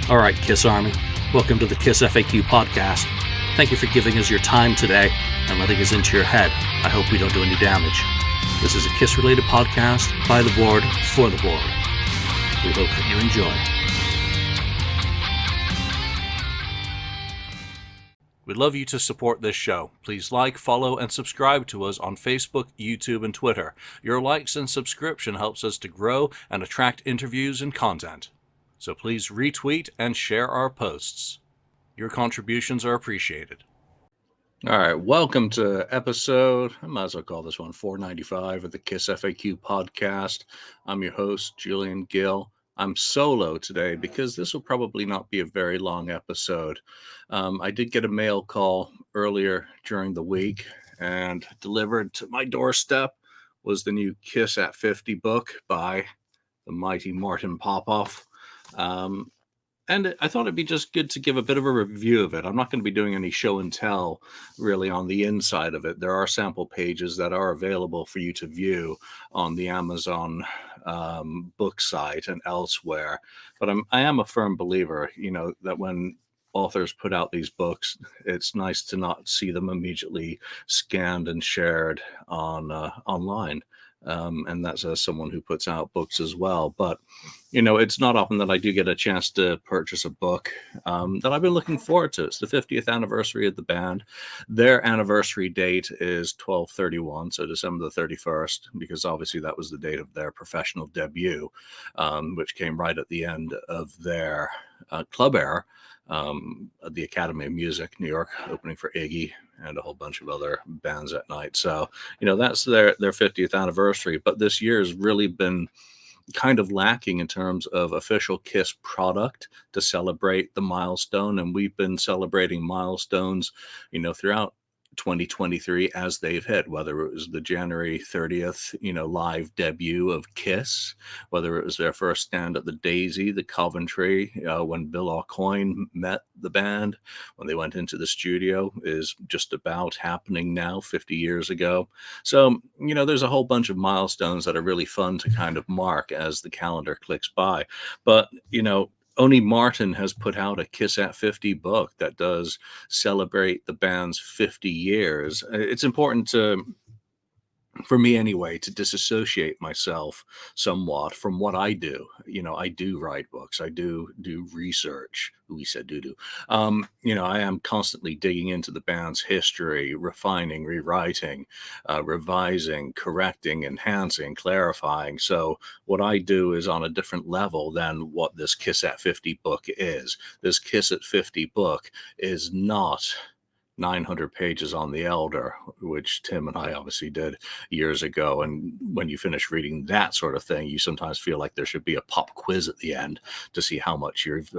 All right, Kiss Army, welcome to the KissFAQ Podcast. Thank you for giving us your time today and letting us into your head. I hope we don't do any damage. This is a Kiss-related podcast by the board, for the board. We hope that you enjoy. We'd love you to support this show. Please like, follow, and subscribe to us on Facebook, YouTube, and Twitter. Your likes and subscription helps us to grow and attract interviews and content. So please retweet and share our posts. Your contributions are appreciated. All right, welcome to episode, I might as well call this one 495 of the KissFAQ Podcast. I'm your host, Julian Gill. I'm solo today because this will probably not be a very long episode. I did get a mail call earlier during the week, and delivered to my doorstep was the new Kiss at 50 book by the mighty Martin Popoff. And I thought it'd be just good to give a bit of a review of it. I'm not going to be doing any show and tell really on the inside of it. There are sample pages that are available for you to view on the Amazon book site and elsewhere. But I am a firm believer, that when authors put out these books, it's nice to not see them immediately scanned and shared online. And that's as someone who puts out books as well. But, it's not often that I do get a chance to purchase a book that I've been looking forward to. It's the 50th anniversary of the band. Their anniversary date is 12/31, so December the 31st, because obviously that was the date of their professional debut, which came right at the end of their club era. At the Academy of Music, New York, opening for Iggy and a whole bunch of other bands at night. So, that's their 50th anniversary. But this year has really been kind of lacking in terms of official Kiss product to celebrate the milestone. And we've been celebrating milestones, throughout 2023 as they've hit, whether it was the January 30th, live debut of Kiss, whether it was their first stand at the Daisy, the Coventry, when Bill Aucoin met the band, when they went into the studio, is just about happening now 50 years ago. So, there's a whole bunch of milestones that are really fun to kind of mark as the calendar clicks by. But, only Martin has put out a Kiss at 50 book that does celebrate the band's 50 years. It's important for me anyway, to disassociate myself somewhat from what I do. I do write books. I do research. We said do. I am constantly digging into the band's history, refining, rewriting, revising, correcting, enhancing, clarifying. So what I do is on a different level than what this Kiss at 50 book is. This Kiss at 50 book is not 900 pages on the Elder, which Tim and I obviously did years ago. And when you finish reading that sort of thing, you sometimes feel like there should be a pop quiz at the end to see how much you've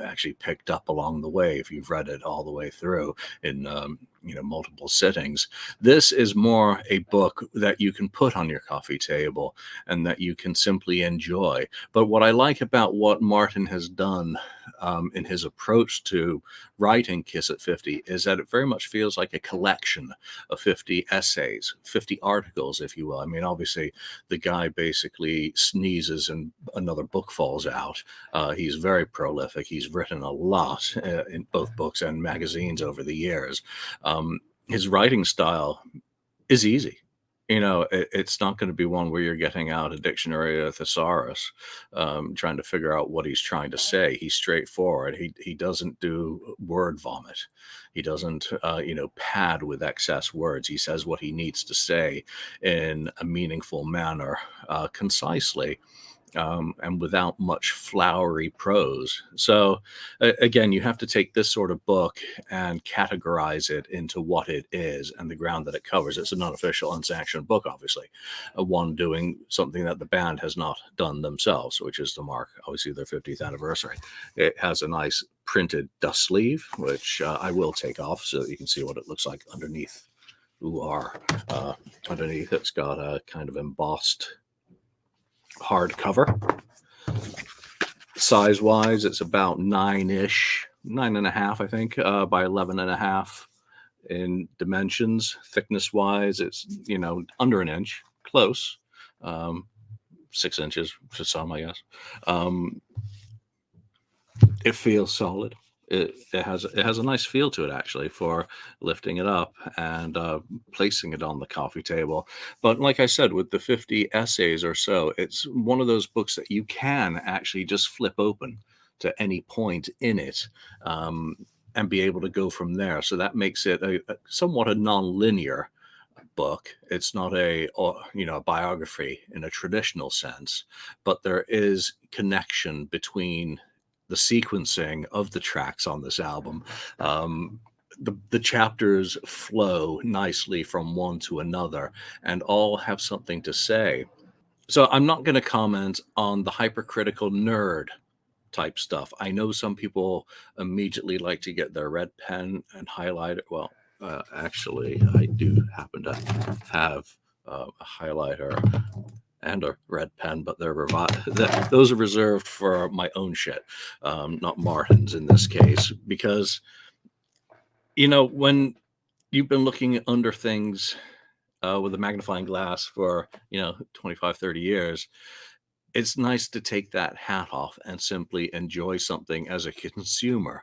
actually picked up along the way if you've read it all the way through in multiple sittings. This is more a book that you can put on your coffee table and that you can simply enjoy. But what I like about what Martin has done in his approach to writing Kiss at 50 is that it very much feels like a collection of 50 essays, 50 articles, if you will. I mean, obviously, the guy basically sneezes and another book falls out. He's very prolific. He's written a lot in both books and magazines over the years. His writing style is easy. It's not going to be one where you're getting out a dictionary or a thesaurus, trying to figure out what he's trying to say. He's straightforward. He doesn't do word vomit. He doesn't, pad with excess words. He says what he needs to say in a meaningful manner, concisely. And without much flowery prose. So again, you have to take this sort of book and categorize it into what it is and the ground that it covers. It's an unofficial, unsanctioned book, obviously, one doing something that the band has not done themselves, which is to mark, obviously, their 50th anniversary. It has a nice printed dust sleeve, which I will take off so that you can see what it looks like underneath. Underneath it's got a kind of embossed hardcover. Size wise, it's about 9.5, I think, by 11.5 in dimensions. Thickness wise, it's under an inch, close. 6 inches for some, I guess. It feels solid. It has a nice feel to it, actually, for lifting it up and placing it on the coffee table. But like I said, with the 50 essays or so, it's one of those books that you can actually just flip open to any point in it, um, and be able to go from there. So that makes it somewhat a non-linear book. It's not a biography in a traditional sense, but there is connection between the sequencing of the tracks on this album. Um, the chapters flow nicely from one to another and all have something to say. So I'm not going to comment on the hypercritical nerd type stuff. I know some people immediately like to get their red pen and highlight it. Well, actually, I do happen to have a highlighter and a red pen, but those are reserved for my own shit, not Martin's in this case, because when you've been looking under things with a magnifying glass for 25, 30 years, it's nice to take that hat off and simply enjoy something as a consumer.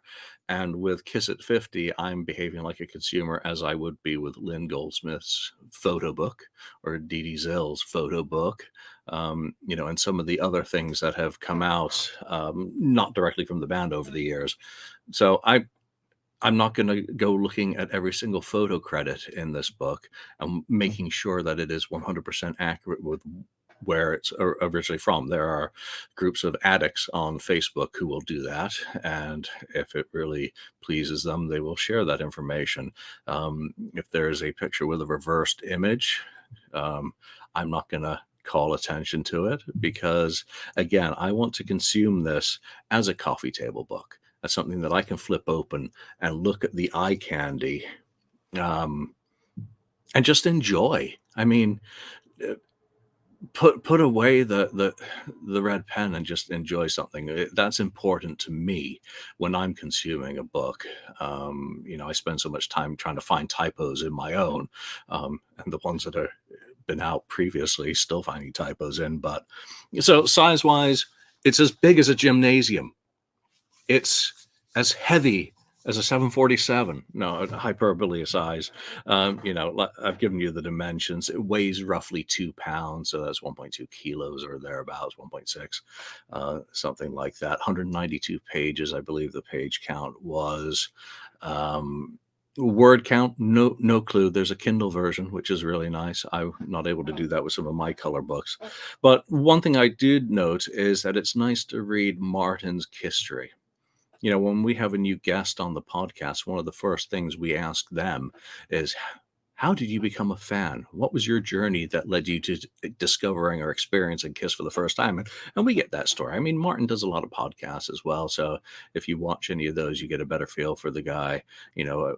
And with Kiss at 50, I'm behaving like a consumer as I would be with Lynn Goldsmith's photo book or Dee Dee Zill's photo book, and some of the other things that have come out, not directly from the band over the years. So I'm not going to go looking at every single photo credit in this book. I'm making sure that it is 100% accurate with where it's originally from. There are groups of addicts on Facebook who will do that, and if it really pleases them, they will share that information. If there is a picture with a reversed image, I'm not going to call attention to it because, again, I want to consume this as a coffee table book. That's something that I can flip open and look at the eye candy, um, and just enjoy. I mean, uh, put away the red pen and just enjoy something. That's important to me when I'm consuming a book. I spend so much time trying to find typos in my own, and the ones that are been out previously still finding typos in. But so size wise, it's as big as a gymnasium. It's as heavy as a 747. No, hyperbole size. I've given you the dimensions. It weighs roughly 2 pounds, so that's 1.2 kilos or thereabouts, 1.6, something like that. 192 pages, I believe the page count was. Word count, no clue. There's a Kindle version, which is really nice. I'm not able to do that with some of my color books. But one thing I did note is that it's nice to read Martin's history. When we have a new guest on the podcast, one of the first things we ask them is, how did you become a fan? What was your journey that led you to discovering or experiencing Kiss for the first time? And we get that story. I mean, Martin does a lot of podcasts as well. So if you watch any of those, you get a better feel for the guy,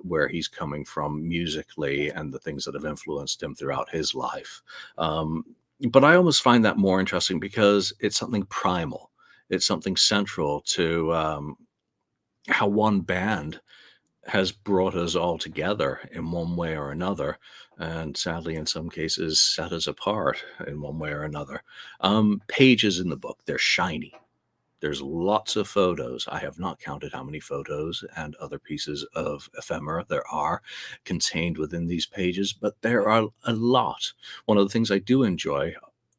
where he's coming from musically and the things that have influenced him throughout his life. But I almost find that more interesting because it's something primal. It's something central to how one band has brought us all together in one way or another, and sadly, in some cases, set us apart in one way or another. Pages in the book, they're shiny. There's lots of photos. I have not counted how many photos and other pieces of ephemera there are contained within these pages, but there are a lot. One of the things I do enjoy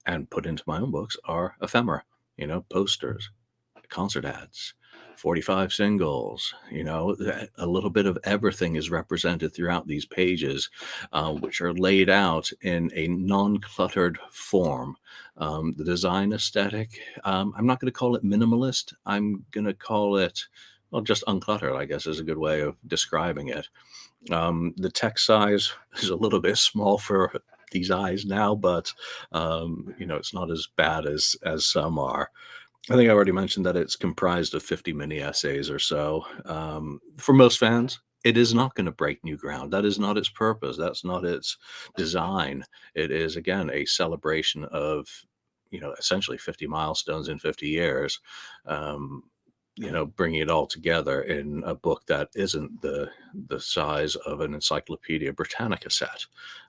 and put into my own books are ephemera, posters, concert ads, 45 singles, a little bit of everything is represented throughout these pages, which are laid out in a non-cluttered form. The design aesthetic, I'm not going to call it minimalist. I'm going to call it, well, just uncluttered, I guess is a good way of describing it. The text size is a little bit small for these eyes now, but it's not as bad as some are. I think I already mentioned that it's comprised of 50 mini essays or so. For most fans, it is not going to break new ground. That is not its purpose. That's not its design. It is, again, a celebration of, essentially 50 milestones in 50 years. Bringing it all together in a book that isn't the size of an Encyclopedia Britannica set.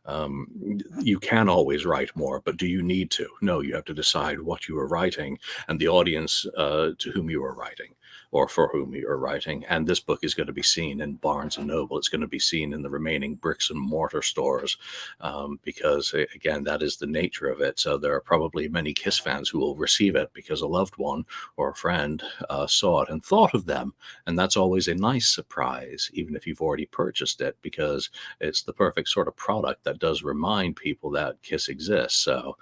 You can always write more, but do you need to? No, you have to decide what you are writing and the audience to whom you are writing or for whom you are writing. And this book is going to be seen in Barnes and Noble. It's going to be seen in the remaining bricks and mortar stores because, again, that is the nature of it. So there are probably many Kiss fans who will receive it because a loved one or a friend saw it and thought of them. And that's always a nice surprise, even if you've already purchased it, because it's the perfect sort of product that does remind people that Kiss exists. So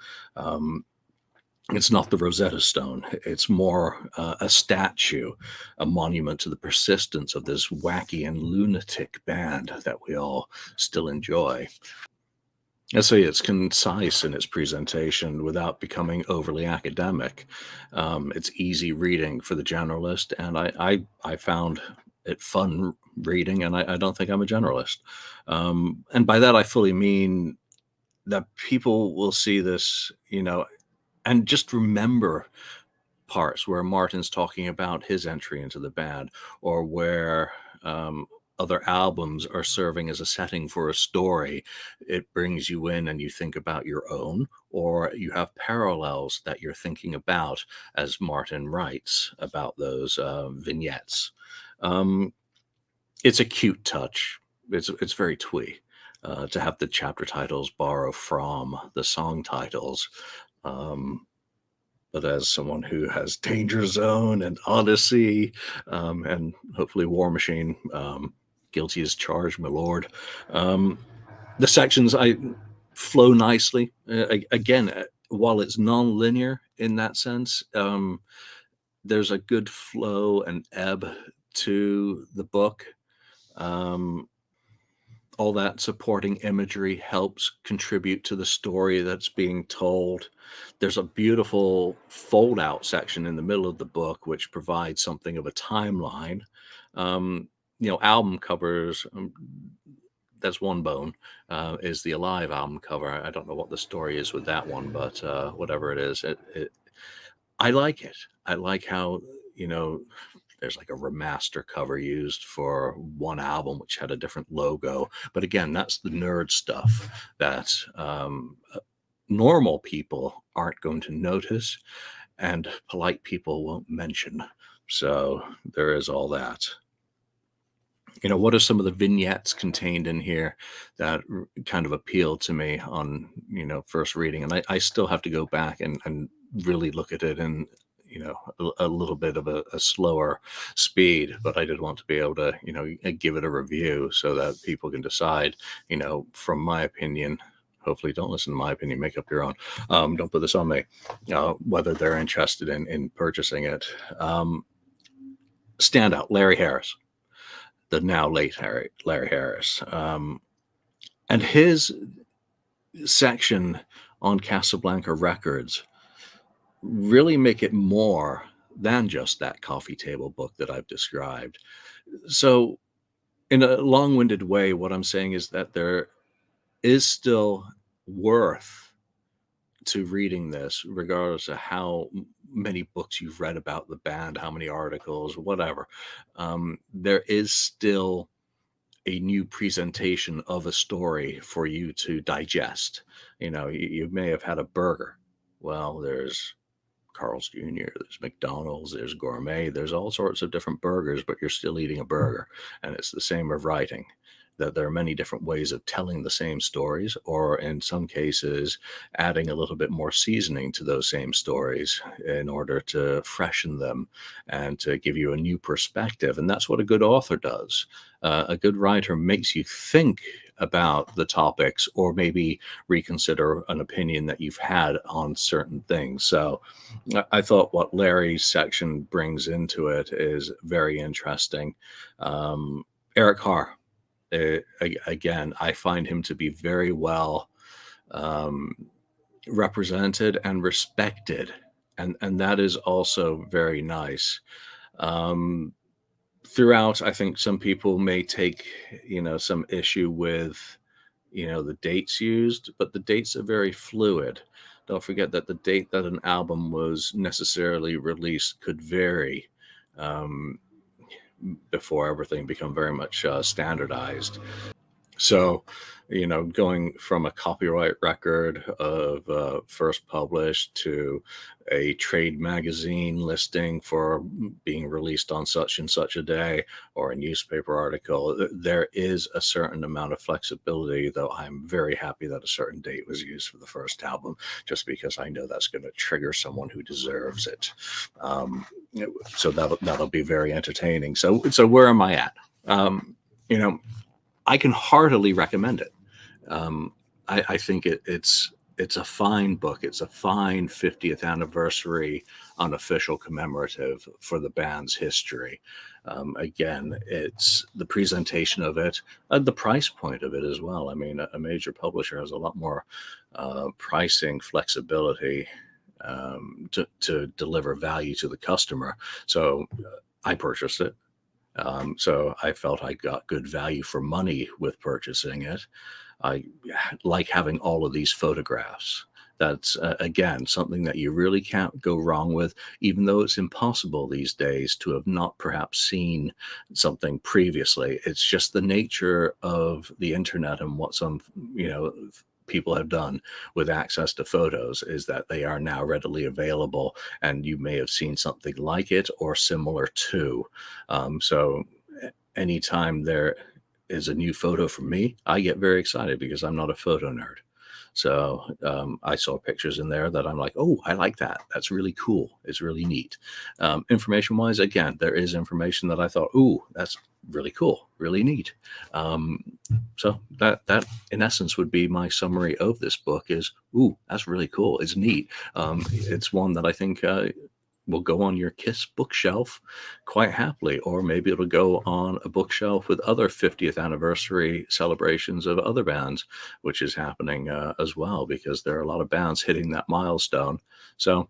it's not the Rosetta Stone. It's more a statue, a monument to the persistence of this wacky and lunatic band that we all still enjoy. I say it's concise in its presentation without becoming overly academic. It's easy reading for the generalist, and I found it fun reading, and I don't think I'm a generalist. And by that, I fully mean that people will see this, and just remember parts where Martin's talking about his entry into the band, or where other albums are serving as a setting for a story. It brings you in and you think about your own, or you have parallels that you're thinking about as Martin writes about those vignettes. It's a cute touch. It's very twee to have the chapter titles borrow from the song titles. But as someone who has Danger Zone and Odyssey, and hopefully War Machine, guilty as charged, my lord. The sections I flow nicely. Again, while it's non-linear in that sense, there's a good flow and ebb to the book. All that supporting imagery helps contribute to the story that's being told. There's a beautiful fold-out section in the middle of the book, which provides something of a timeline. Album covers, that's one bone, is the Alive album cover. I don't know what the story is with that one, but whatever it is, I like it. I like how, there's like a remaster cover used for one album, which had a different logo. But again, that's the nerd stuff that normal people aren't going to notice and polite people won't mention. So there is all that. What are some of the vignettes contained in here that kind of appealed to me on, first reading? And I still have to go back and really look at it in, a little bit of a slower speed, but I did want to be able to, give it a review so that people can decide, from my opinion. Hopefully don't listen to my opinion, make up your own. Don't put this on me, whether they're interested in purchasing it. Standout, Larry Harris, the now late Larry Harris. And his section on Casablanca Records really make it more than just that coffee table book that I've described. So in a long-winded way, what I'm saying is that there is still worth to reading this, regardless of how many books you've read about the band, how many articles, whatever. There is still a new presentation of a story for you to digest. You may have had a burger. Well, there's Carl's Jr., there's McDonald's, there's gourmet, there's all sorts of different burgers, but you're still eating a burger. And it's the same of writing, that there are many different ways of telling the same stories, or in some cases, adding a little bit more seasoning to those same stories in order to freshen them and to give you a new perspective. And that's what a good author does. A good writer makes you think about the topics, or maybe reconsider an opinion that you've had on certain things. So I thought what Larry's section brings into it is very interesting. Eric Carr, again, I find him to be very well represented and respected, and that is also very nice. Throughout, I think some people may take, some issue with, the dates used, but the dates are very fluid. Don't forget that the date that an album was necessarily released could vary before everything become very much standardized. So, going from a copyright record of first published to a trade magazine listing for being released on such and such a day, or a newspaper article, there is a certain amount of flexibility, though I'm very happy that a certain date was used for the first album, just because I know that's going to trigger someone who deserves it. So that'll be very entertaining. So where am I at? I can heartily recommend it. I think it's a fine book. It's a fine 50th anniversary unofficial commemorative for the band's history. Again, it's the presentation of it, the price point of it as well. I mean, a major publisher has a lot more pricing flexibility to deliver value to the customer. So I purchased it. So I felt I got good value for money with purchasing it. I like having all of these photographs. That's, again, something that you really can't go wrong with, even though it's impossible these days to have not perhaps seen something previously. It's just the nature of the internet and what some, people have done with access to photos, is that they are now readily available, and you may have seen something like it or similar to. So anytime there is a new photo from me, I get very excited because I'm not a photo nerd. So I saw pictures in there that I'm like, oh, I like that. That's really cool. It's really neat. Information wise, again, there is information that I thought, ooh, that's really cool, really neat. So that in essence would be my summary of this book is, ooh, that's really cool. It's neat. It's one that I think will go on your KISS bookshelf quite happily, or maybe it'll go on a bookshelf with other 50th anniversary celebrations of other bands, which is happening as well, because there are a lot of bands hitting that milestone. So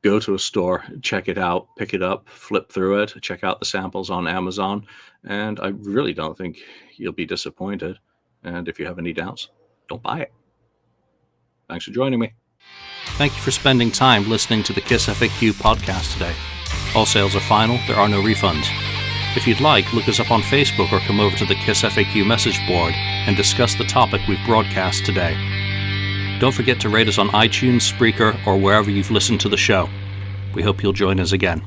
go to a store, check it out, pick it up, flip through it, check out the samples on Amazon, and I really don't think you'll be disappointed. And if you have any doubts, don't buy it. Thanks for joining me. Thank you for spending time listening to the KissFAQ podcast today. All sales are final, there are no refunds. If you'd like, look us up on Facebook or come over to the KissFAQ message board and discuss the topic we've broadcast today. Don't forget to rate us on iTunes, Spreaker, or wherever you've listened to the show. We hope you'll join us again.